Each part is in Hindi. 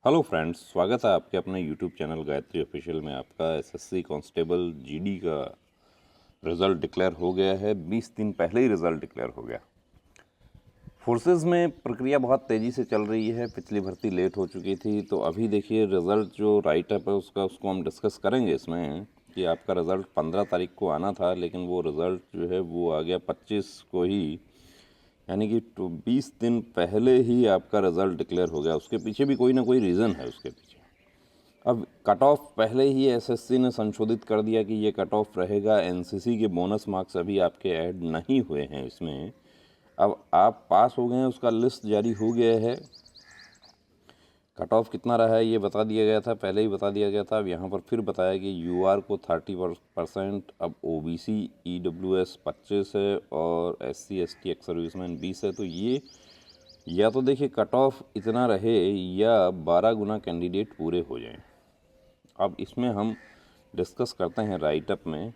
हेलो फ्रेंड्स, स्वागत है आपके अपने यूट्यूब चैनल गायत्री ऑफिशियल में। आपका एसएससी कांस्टेबल जीडी का रिज़ल्ट डिक्लेयर हो गया है। 20 दिन पहले ही रिज़ल्ट डिक्लेयर हो गया। फोर्सेस में प्रक्रिया बहुत तेज़ी से चल रही है। पिछली भर्ती लेट हो चुकी थी, तो अभी देखिए रिज़ल्ट जो राइट अप है उसको हम डिस्कस करेंगे इसमें कि आपका रिज़ल्ट 15 तारीख को आना था, लेकिन वो रिज़ल्ट जो है वो आ गया 25 को ही, यानी कि 20 दिन पहले ही आपका रिज़ल्ट डिक्लेयर हो गया। उसके पीछे भी कोई ना कोई रीज़न है उसके पीछे। अब कट ऑफ पहले ही एसएससी ने संशोधित कर दिया कि ये कट ऑफ रहेगा। एनसीसी के बोनस मार्क्स अभी आपके ऐड नहीं हुए हैं इसमें। अब आप पास हो गए हैं, उसका लिस्ट जारी हो गया है। कट ऑफ कितना रहा है ये बता दिया गया था, पहले ही बता दिया गया था। अब यहाँ पर फिर बताया कि यूआर को 30%, अब ओबीसी ईडब्ल्यूएस 25 है और एससी एसटी एक्स सर्विसमैन 20 है। तो ये या तो देखिए कट ऑफ इतना रहे या 12 गुना कैंडिडेट पूरे हो जाएं। अब इसमें हम डिस्कस करते हैं राइट अप में।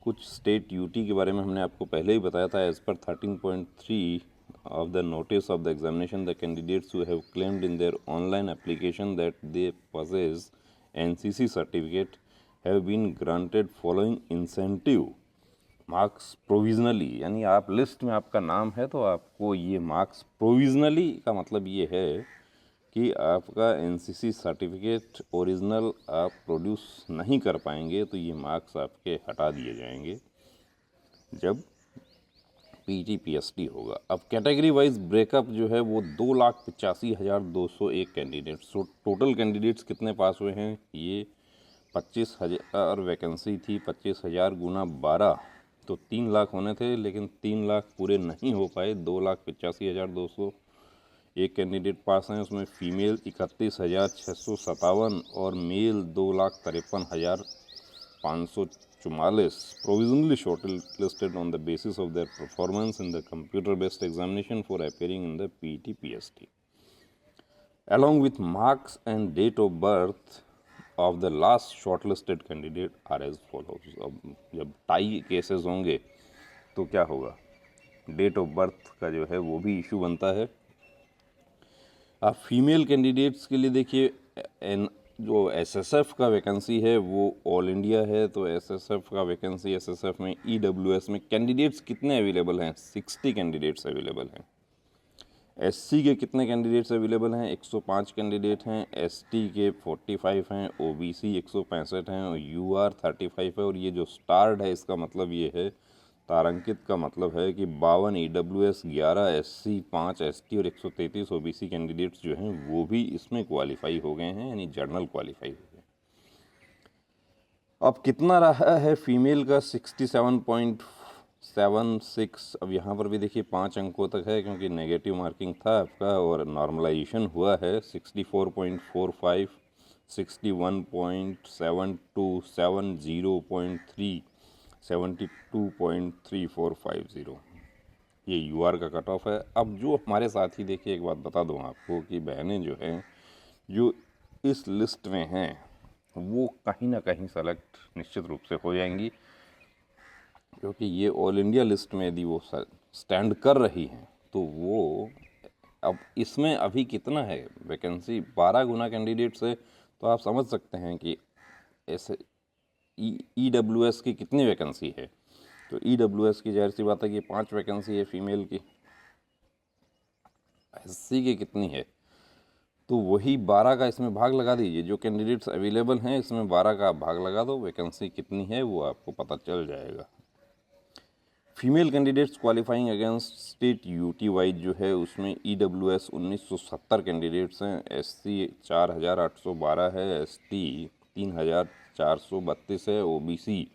कुछ स्टेट यूटी के बारे में हमने आपको पहले ही बताया था। एज पर 13.3 of the notice of the examination, the candidates who have claimed in their online application that they possess NCC certificate have been granted following incentive marks provisionally. यानी आप लिस्ट में आपका नाम है तो आपको ये मार्क्स प्रोविजनली का मतलब ये है कि आपका एनसीसी सर्टिफिकेट ओरिजिनल आप प्रोड्यूस नहीं कर पाएंगे तो ये मार्क्स आपके हटा दिए जाएंगे जब पीटी पीएसटी होगा। अब कैटेगरी वाइज ब्रेकअप जो है वो 2,85,201 कैंडिडेट्स। तो टोटल कैंडिडेट्स कितने पास हुए हैं? ये 25,000 वैकेंसी थी। 25,000 गुना 12 तो 3 लाख होने थे, लेकिन 3 लाख पूरे नहीं हो पाए। 2,85,201 कैंडिडेट पास हैं। उसमें फीमेल 31,657 और mail 2,53,544 provisionally shortlisted on the basis of their performance in the computer-based examination for appearing in the PET PST, along with marks and date of birth of the last shortlisted candidate are as follows. अब जब टाई केसेस होंगे तो क्या होगा? डेट ऑफ बर्थ का जो है वो भी इशू बनता है। आप फीमेल कैंडिडेट्स के लिए देखिए, जो एसएसएफ का वैकेंसी है वो ऑल इंडिया है, तो एसएसएफ का वैकेंसी एसएसएफ में ईडब्ल्यूएस में कैंडिडेट्स कितने अवेलेबल हैं? 60 कैंडिडेट्स अवेलेबल हैं। एससी के कितने कैंडिडेट्स अवेलेबल हैं? 105 कैंडिडेट हैं। एसटी के 45 हैं। ओबीसी 165 हैं और यूआर 35 है। और ये जो स्टार्ड है इसका मतलब ये है, तारांकित का मतलब है कि 52 ईडब्ल्यूएस, 11 एससी, 5 एसटी और 133 ओबीसी कैंडिडेट्स जो हैं वो भी इसमें क्वालिफाई हो गए हैं, यानी जर्नल क्वालिफाई हो गए। अब कितना रहा है फीमेल का? 67.76। अब यहाँ पर भी देखिए 5 अंकों तक है क्योंकि नेगेटिव मार्किंग था आपका और नॉर्मलाइजेशन हुआ है। 64.45, 61.72, 70.3, 72.3450 ये यूआर का कट ऑफ है। अब जो हमारे साथी, देखिए एक बात बता दूं आपको कि बहनें जो हैं जो इस लिस्ट में हैं वो कहीं ना कहीं सेलेक्ट निश्चित रूप से हो जाएंगी, क्योंकि ये ऑल इंडिया लिस्ट में यदि वो स्टैंड कर रही हैं तो वो, अब इसमें अभी कितना है वैकेंसी? 12 गुना कैंडिडेट्स है। तो आप समझ सकते हैं कि ऐसे ईडब्ल्यूएस की कितनी वैकेंसी है। तो ईडब्ल्यूएस की जाहिर सी बात है कि 5 वैकेंसी है फीमेल की। एससी की कितनी है? तो वही 12 का इसमें भाग लगा दीजिए। जो कैंडिडेट्स अवेलेबल हैं इसमें 12 का आप भाग लगा दो, वैकेंसी कितनी है वो आपको पता चल जाएगा। Female candidates qualifying against state UT wise जो है उसमें ईडब्ल्यूएस 1970 कैंडिडेट्स हैं। एससी 4,812 है। एसटी 3,432 है। ओबीसी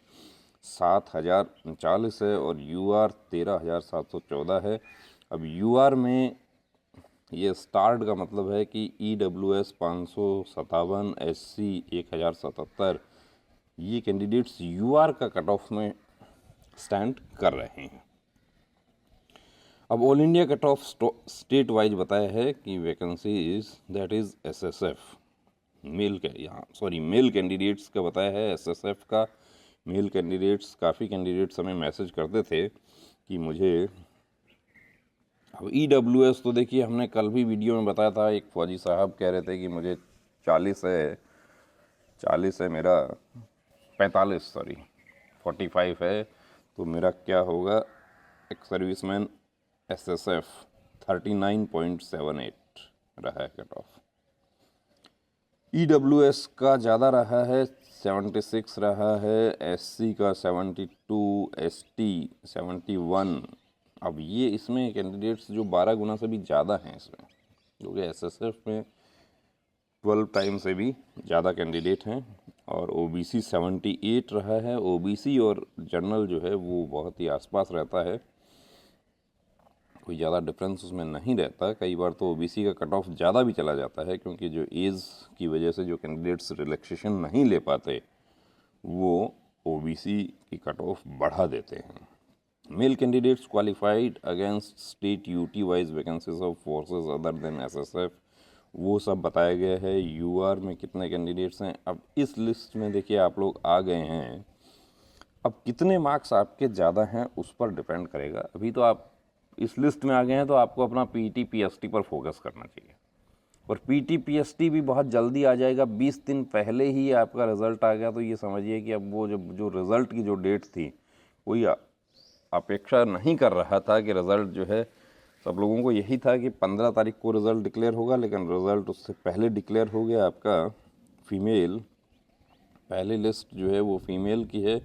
7,039 है और यूआर 13,714 है। अब यूआर में ये स्टार्ट का मतलब है कि ईडब्ल्यूएस 557, एससी 1,077, ये कैंडिडेट्स यूआर का कट ऑफ में स्टैंड कर रहे हैं। अब all India cut off state wise बताया है कि vacancies that is SSF male के, यहाँ सॉरी मेल कैंडिडेट्स का बताया है। एसएसएफ का मेल कैंडिडेट्स, काफ़ी कैंडिडेट्स हमें मैसेज करते थे कि मुझे, अब ईडब्ल्यूएस तो देखिए हमने कल भी वीडियो में बताया था, एक फौजी साहब कह रहे थे कि मुझे 40 है, 40 है मेरा, 45 सॉरी 45 है, तो मेरा क्या होगा, एक सर्विसमैन SSF 39.78 रहा है कट ऑफ। EWS का ज़्यादा रहा है, 76 रहा है, SC का 72, ST 71। अब ये इसमें कैंडिडेट्स जो 12 गुना से भी ज़्यादा हैं इसमें, क्योंकि SSF में 12 टाइम से भी ज़्यादा कैंडिडेट हैं। और OBC 78 रहा है। OBC और जनरल जो है वो बहुत ही आसपास रहता है, कोई ज़्यादा डिफरेंस उसमें नहीं रहता। कई बार तो OBC का कट ऑफ ज़्यादा भी चला जाता है, क्योंकि जो एज की वजह से जो कैंडिडेट्स रिलैक्सेशन नहीं ले पाते वो OBC की कट ऑफ बढ़ा देते हैं। Male candidates qualified against state UT wise vacancies of forces other than SSF, वो सब बताया गया है। UR में कितने कैंडिडेट्स हैं। अब इस लिस्ट में देखिए आप लोग आ गए हैं, अब कितने मार्क्स आपके ज़्यादा हैं उस पर डिपेंड करेगा। अभी तो आप इस लिस्ट में आ गए हैं तो आपको अपना PET PST पर फोकस करना चाहिए, और PET PST भी बहुत जल्दी आ जाएगा। 20 दिन पहले ही आपका रिज़ल्ट आ गया, तो ये समझिए कि अब वो जो रिज़ल्ट की जो डेट थी, कोई अपेक्षा नहीं कर रहा था कि रिज़ल्ट जो है, सब लोगों को यही था कि 15 तारीख को रिज़ल्ट डिक्लेयर होगा, लेकिन रिज़ल्ट उससे पहले डिक्लेयर हो गया आपका फीमेल। पहली लिस्ट जो है वो फीमेल की है,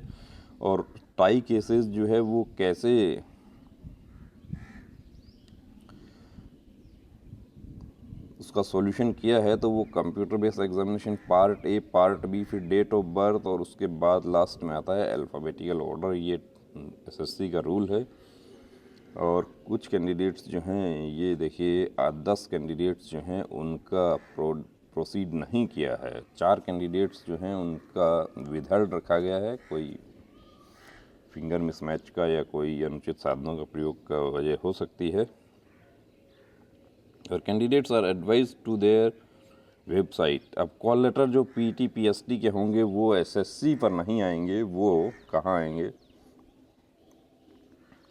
और टाई केसेस जो है वो कैसे उसका सॉल्यूशन किया है, तो वो computer based examination part A, part B, फिर डेट ऑफ बर्थ, और उसके बाद लास्ट में आता है अल्फ़ाबेटिकल ऑर्डर। ये SSC का रूल है। और कुछ कैंडिडेट्स जो हैं, ये देखिए 10 कैंडिडेट्स जो हैं उनका प्रोसीड नहीं किया है। 4 कैंडिडेट्स जो हैं उनका विदहल्ड रखा गया है, कोई फिंगर मिसमैच का या कोई अनुचित साधनों का प्रयोग का वजह हो सकती है। और candidates are advised to their website. अब कॉल लेटर जो PET PST के होंगे वो SSC पर नहीं आएंगे, वो कहाँ आएंगे,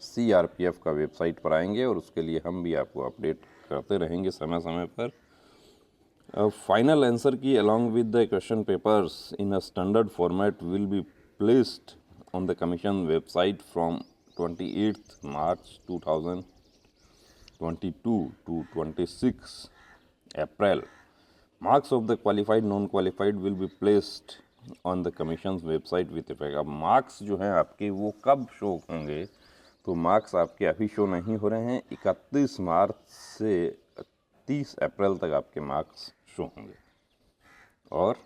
CRPF का वेबसाइट पर आएंगे, और उसके लिए हम भी आपको अपडेट करते रहेंगे समय समय पर। फाइनल आंसर की along with the question papers in a standard format will be placed on the commission website from 28 March 2022 to 26 April. Marks of the qualified non-qualified will be placed on the commission's website with effect। अब मार्क्स जो हैं आपके वो कब शो होंगे, तो मार्क्स आपके अभी शो नहीं हो रहे हैं। 31 मार्च से 30 अप्रैल तक आपके मार्क्स शो होंगे, और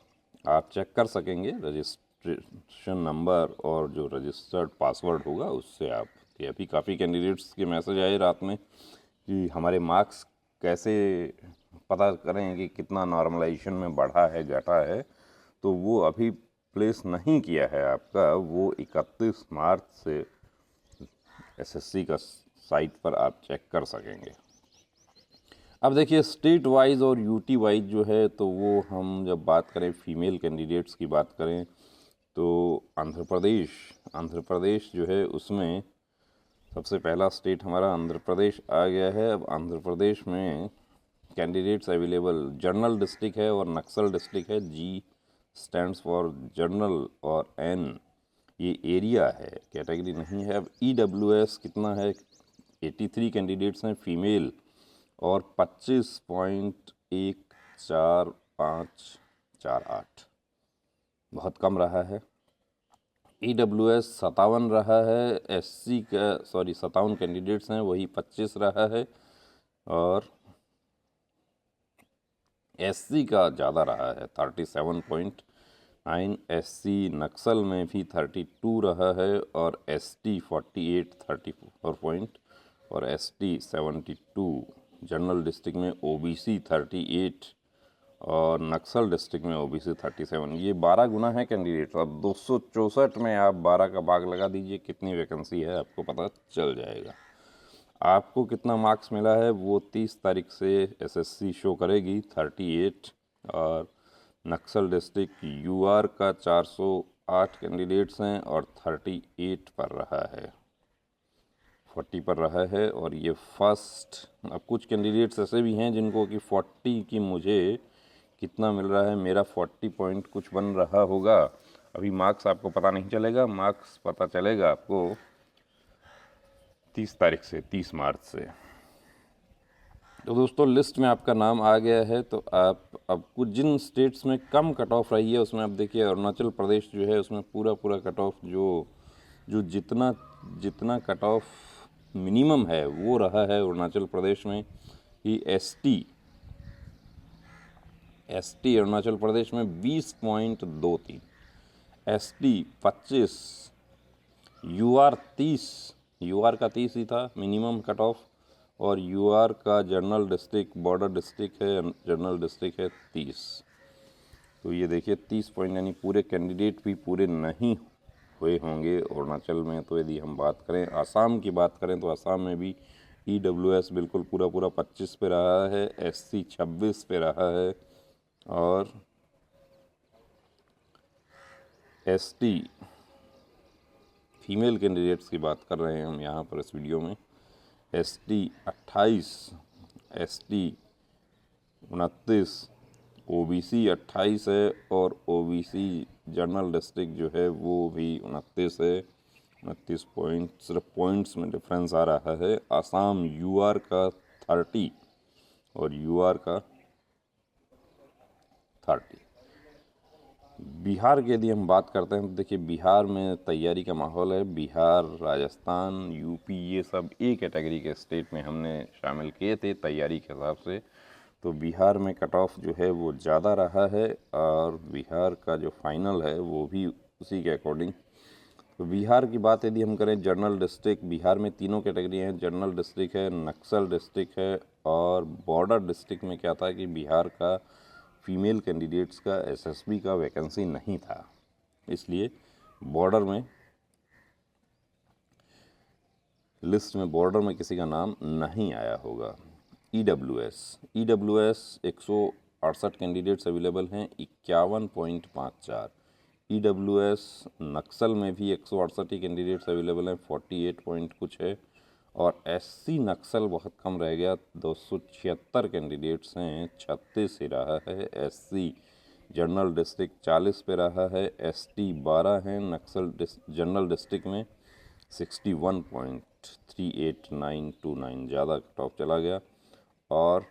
आप चेक कर सकेंगे रजिस्ट्रेशन नंबर और जो रजिस्टर्ड पासवर्ड होगा उससे। आप कि अभी काफ़ी कैंडिडेट्स के मैसेज आए रात में कि हमारे मार्क्स कैसे पता करें कि कितना नॉर्मलाइजेशन में बढ़ा है घटा है, तो वो अभी प्लेस नहीं किया है आपका, वो 31 मार्च से SSC का साइट पर आप चेक कर सकेंगे। अब देखिए स्टेट वाइज और UT वाइज जो है, तो वो हम जब बात करें फीमेल कैंडिडेट्स की बात करें, तो आंध्र प्रदेश जो है उसमें सबसे पहला स्टेट हमारा आंध्र प्रदेश आ गया है। अब आंध्र प्रदेश में कैंडिडेट्स अवेलेबल जनरल डिस्ट्रिक्ट है और नक्सल डिस्ट्रिक्ट है। G स्टैंड्स फॉर जनरल, और N ये एरिया है, कैटेगरी नहीं है। अब EWS कितना है, 83 कैंडिडेट्स हैं फीमेल, और 25.14548 बहुत कम रहा है। EWS 57 रहा है। SC का 57 कैंडिडेट्स हैं, वही 25 रहा है। और SC का ज़्यादा रहा है, 37.9। SC नक्सल में भी 32 रहा है, और ST 48 34 पॉइंट, और ST 72। जनरल डिस्ट्रिक्ट में OBC 38, और नक्सल डिस्ट्रिक्ट में OBC 37। ये 12 गुना है कैंडिडेट। अब 264 में आप 12 का भाग लगा दीजिए, कितनी वैकेंसी है आपको पता चल जाएगा। आपको कितना मार्क्स मिला है वो 30 तारीख से SSC शो करेगी, 38। और नक्सल डिस्ट्रिक्ट UR का 408 कैंडिडेट्स हैं, और 38 पर रहा है, 40 पर रहा है। और ये फर्स्ट। अब कुछ कैंडिडेट्स ऐसे भी हैं जिनको कि 40 की मुझे कितना मिल रहा है। मेरा 40 पॉइंट कुछ बन रहा होगा। अभी मार्क्स आपको पता नहीं चलेगा, मार्क्स पता चलेगा आपको 30 तारीख से, 30 मार्च से। तो दोस्तों लिस्ट में आपका नाम आ गया है। तो आप अब कुछ जिन स्टेट्स में कम कट ऑफ रही है उसमें आप देखिए, अरुणाचल प्रदेश जो है उसमें पूरा पूरा कट ऑफ जो जो जितना जितना कट ऑफ मिनिमम है वो रहा है अरुणाचल प्रदेश में कि एसटी अरुणाचल प्रदेश में 20.23, एसटी 25, यूआर 30, यूआर का 30 ही था मिनिमम कट ऑफ, और यूआर का जनरल डिस्ट्रिक्ट बॉर्डर डिस्ट्रिक्ट है, जनरल डिस्ट्रिक्ट है 30। तो ये देखिए 30 पॉइंट, यानी पूरे कैंडिडेट भी पूरे नहीं हुए होंगे अरुणाचल में। तो यदि हम बात करें आसाम की बात करें तो आसाम में भी ईडब्ल्यूएस बिल्कुल पूरा पूरा 25 पे रहा है, एससी 26 पे रहा है, और एसटी फीमेल कैंडिडेट्स की बात कर रहे हैं हम यहाँ पर इस वीडियो में, एसटी 28, एसटी 29, ओबीसी 28 है, और ओबीसी जनरल डिस्ट्रिक्ट जो है वो भी 29 है। 29 पॉइंट, सिर्फ पॉइंट्स में डिफरेंस आ रहा है। आसाम यूआर का 30 और यूआर का 30। बिहार की यदि हम बात करते हैं तो देखिए बिहार में तैयारी का माहौल है। बिहार, राजस्थान, यूपी, ये सब एक कैटेगरी के स्टेट में हमने शामिल किए थे तैयारी के हिसाब से। तो बिहार में कट ऑफ जो है वो ज़्यादा रहा है, और बिहार का जो फाइनल है वो भी उसी के अकॉर्डिंग। तो बिहार की बात यदि हम करें, जनरल डिस्ट्रिक्ट, बिहार में तीनों कैटेगरी हैं। जनरल डिस्ट्रिक्ट है, नक्सल डिस्ट्रिक्ट है, और बॉर्डर डिस्ट्रिक्ट में क्या था कि बिहार का फीमेल कैंडिडेट्स का एसएसबी का वैकेंसी नहीं था, इसलिए बॉर्डर में लिस्ट में बॉर्डर में किसी का नाम नहीं आया होगा। ईडब्ल्यूएस 168 कैंडिडेट्स अवेलेबल हैं, 51.54। ईडब्ल्यूएस नक्सल में भी 168 ही कैंडिडेट्स अवेलेबल हैं, 48 पॉइंट कुछ है। और एससी नक्सल बहुत कम रह गया, 276 कैंडिडेट्स हैं, 36 ही रहा है। एससी जनरल डिस्ट्रिक्ट 40 पे रहा है, एसटी 12 हैं, नक्सल जनरल डिस्ट्रिक्ट में 61.38929 ज़्यादा कट ऑफ चला गया। और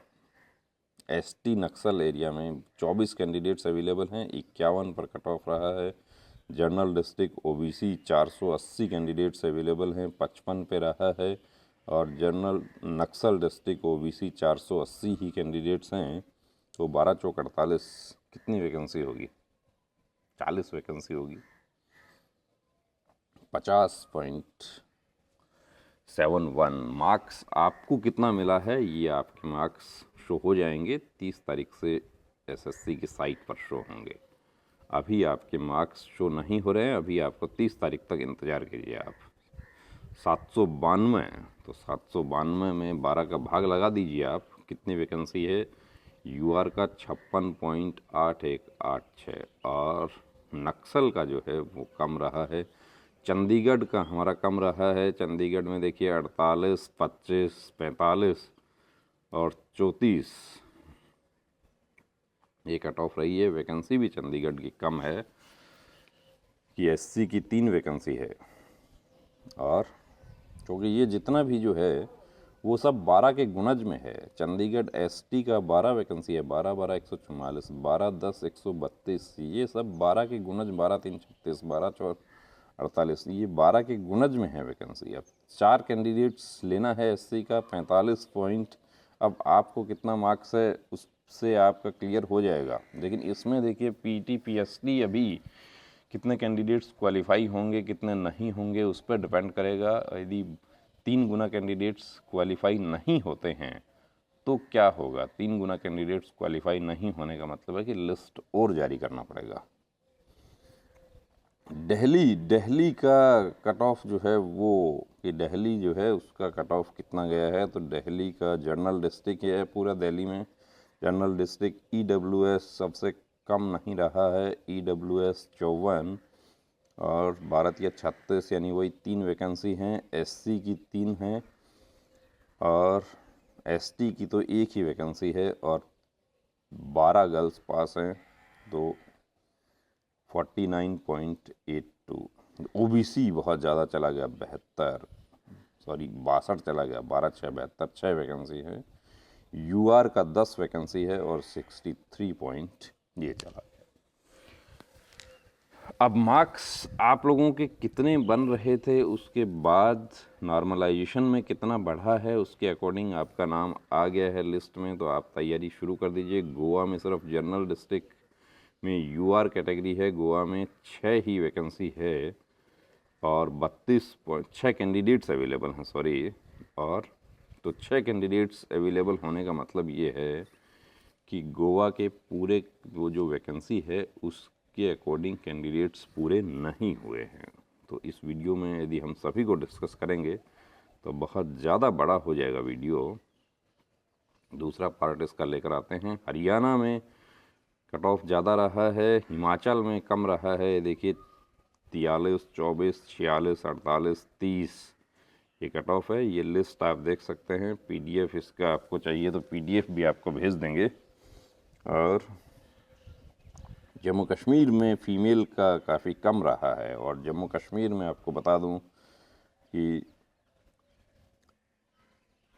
एसटी नक्सल एरिया में 24 कैंडिडेट्स अवेलेबल हैं, 51 पर कट ऑफ रहा है। General district OBC 480 candidates available हैं, 55 पे रहा है। और जनरल नक्सल डिस्ट्रिक्ट ओबीसी 480 ही कैंडिडेट्स हैं, तो 12 चौक 48, कितनी वैकेंसी होगी? 40 वैकेंसी होगी। 50.71 मार्क्स आपको कितना मिला है ये आपके मार्क्स शो हो जाएंगे 30 तारीख से, एसएससी की साइट पर शो होंगे। अभी आपके मार्क्स शो नहीं हो रहे हैं, अभी आपको 30 तारीख तक इंतज़ार कीजिए आप। 792, तो 792 में 12 का भाग लगा दीजिए आप, कितनी वैकेंसी है? यूआर का 56.8186, और नक्सल का जो है वो कम रहा है। चंडीगढ़ का हमारा कम रहा है, चंडीगढ़ में देखिए 48, 25, 45 और 34 ये कट ऑफ रही है। वैकेंसी भी चंडीगढ़ की कम है कि एससी की 3 वैकेंसी है, और क्योंकि ये जितना भी जो है वो सब 12 के गुणज में है। चंडीगढ़ एसटी का 12 वैकेंसी है, 12 12 144, 12 10 132, ये सब 12 के गुणज, 12 3 36, 12 4 48, ये 12 के गुणज में है वैकेंसी। अब 4 कैंडिडेट्स लेना है एससी का, 45 पॉइंट। अब आपको कितना मार्क्स है उससे आपका क्लियर हो जाएगा। लेकिन इसमें देखिए पीटी पीएसटी अभी कितने कैंडिडेट्स क्वालिफाई होंगे, कितने नहीं होंगे, उस पर डिपेंड करेगा। यदि 3 गुना कैंडिडेट्स क्वालिफाई नहीं होते हैं तो क्या होगा? 3 गुना कैंडिडेट्स क्वालिफाई नहीं होने का मतलब है कि लिस्ट और जारी करना पड़ेगा। दिल्ली का कट ऑफ जो है वो, कि दिल्ली जो है उसका कट ऑफ कितना गया है, तो दिल्ली का जनरल डिस्ट्रिक्ट है पूरा दिल्ली में, जनरल डिस्ट्रिक्ट ईडब्ल्यूएस सबसे कम नहीं रहा है, ईडब्ल्यूएस 54 और भारतीय 36, यानी वही 3 वैकेंसी हैं। एससी की 3 हैं और एसटी की तो 1 ही वैकेंसी है, और 12 गर्ल्स पास हैं, तो 49.82। ओबीसी बहुत ज़्यादा चला गया, 62 चला गया, 12 6 72, 6 वैकेंसी है। यूआर का 10 वैकेंसी है और 63 पॉइंट ये चला गया। अब मार्क्स आप लोगों के कितने बन रहे थे, उसके बाद नॉर्मलाइजेशन में कितना बढ़ा है, उसके अकॉर्डिंग आपका नाम आ गया है लिस्ट में, तो आप तैयारी शुरू कर दीजिए। गोवा में सिर्फ जनरल डिस्ट्रिक्ट में यूआर कैटेगरी है, गोवा में 6 ही वैकेंसी है और 6 कैंडिडेट्स अवेलेबल हैं, सॉरी। और तो 6 कैंडिडेट्स अवेलेबल होने का मतलब ये है कि गोवा के पूरे वो जो वैकेंसी है उसके अकॉर्डिंग कैंडिडेट्स पूरे नहीं हुए हैं। तो इस वीडियो में यदि हम सभी को डिस्कस करेंगे तो बहुत ज़्यादा बड़ा हो जाएगा वीडियो। दूसरा पार्ट इसका लेकर आते हैं। हरियाणा में कट ऑफ ज़्यादा रहा है, हिमाचल में कम रहा है। देखिए 43, 24, 46, 48, 30 ये कट ऑफ है। ये लिस्ट आप देख सकते हैं। पीडीएफ इसका आपको चाहिए तो पीडीएफ भी आपको भेज देंगे। और जम्मू कश्मीर में फ़ीमेल का काफ़ी कम रहा है, और जम्मू कश्मीर में आपको बता दूं कि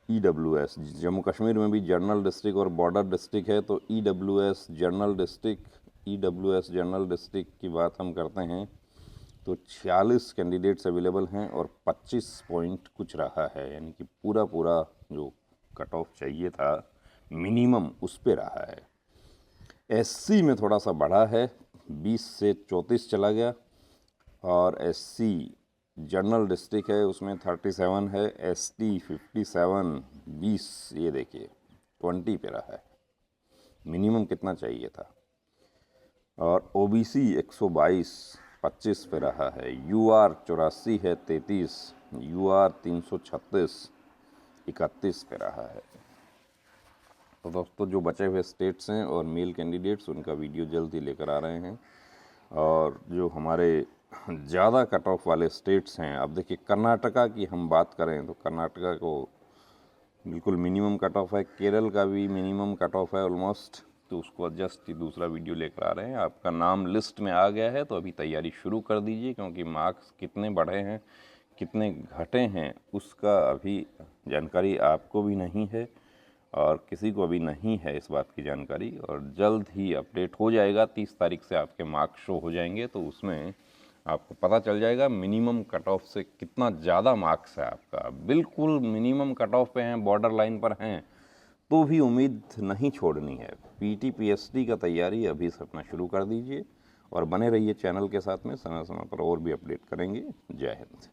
ईडब्ल्यूएस जम्मू कश्मीर में भी जनरल डिस्ट्रिक्ट और बॉर्डर डिस्ट्रिक्ट है, तो ईडब्ल्यूएस जनरल डिस्ट्रिक्ट की बात हम करते हैं तो 46 कैंडिडेट्स अवेलेबल हैं और 25 पॉइंट कुछ रहा है, यानी कि पूरा जो कट ऑफ चाहिए था मिनिमम उस पे रहा है। एससी में थोड़ा सा बढ़ा है, 20 से 34 चला गया, और एससी जनरल डिस्ट्रिक्ट है उसमें 37 है, एसटी 57, 20 ये देखिए 20 पे रहा है, मिनिमम कितना चाहिए था। और ओबीसी 122, 25 पे रहा है। यूआर 84 है, 33, यूआर 336, 31 पे रहा है। तो दोस्तों जो बचे हुए स्टेट्स हैं और मेल कैंडिडेट्स उनका वीडियो जल्द ही लेकर आ रहे हैं। और जो हमारे ज़्यादा कट ऑफ वाले स्टेट्स हैं, अब देखिए कर्नाटका की हम बात करें तो कर्नाटका को बिल्कुल मिनिमम कट ऑफ है, केरल का भी मिनिमम कट ऑफ है ऑलमोस्ट, तो उसको जस्ट दूसरा वीडियो लेकर आ रहे हैं। आपका नाम लिस्ट में आ गया है तो अभी तैयारी शुरू कर दीजिए, क्योंकि मार्क्स कितने बढ़े हैं कितने घटे हैं उसका अभी जानकारी आपको भी नहीं है और किसी को अभी नहीं है इस बात की जानकारी, और जल्द ही अपडेट हो जाएगा। 30 तारीख से आपके मार्क्स शो हो जाएंगे, तो उसमें आपको पता चल जाएगा मिनिमम कट ऑफ से कितना ज़्यादा मार्क्स है आपका। बिल्कुल मिनिमम कट ऑफ पे हैं, बॉर्डर लाइन पर हैं, तो भी उम्मीद नहीं छोड़नी है। पीटी पीएसटी का तैयारी अभी से अपना शुरू कर दीजिए और बने रहिए चैनल के साथ में, समय समय पर और भी अपडेट करेंगे। जय हिंद।